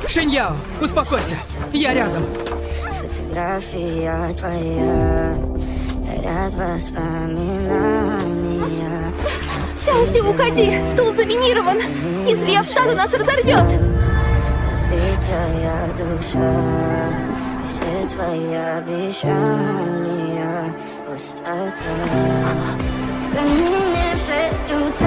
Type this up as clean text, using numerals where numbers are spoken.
Шиньяо, успокойся. Я рядом. Фотография твоя, горят воспоминания. Сяоси, уходи! Стул заминирован! Если я встану, нас разорвет! Разбитая душа, все твои обещания, пустота. В камине в 6 утра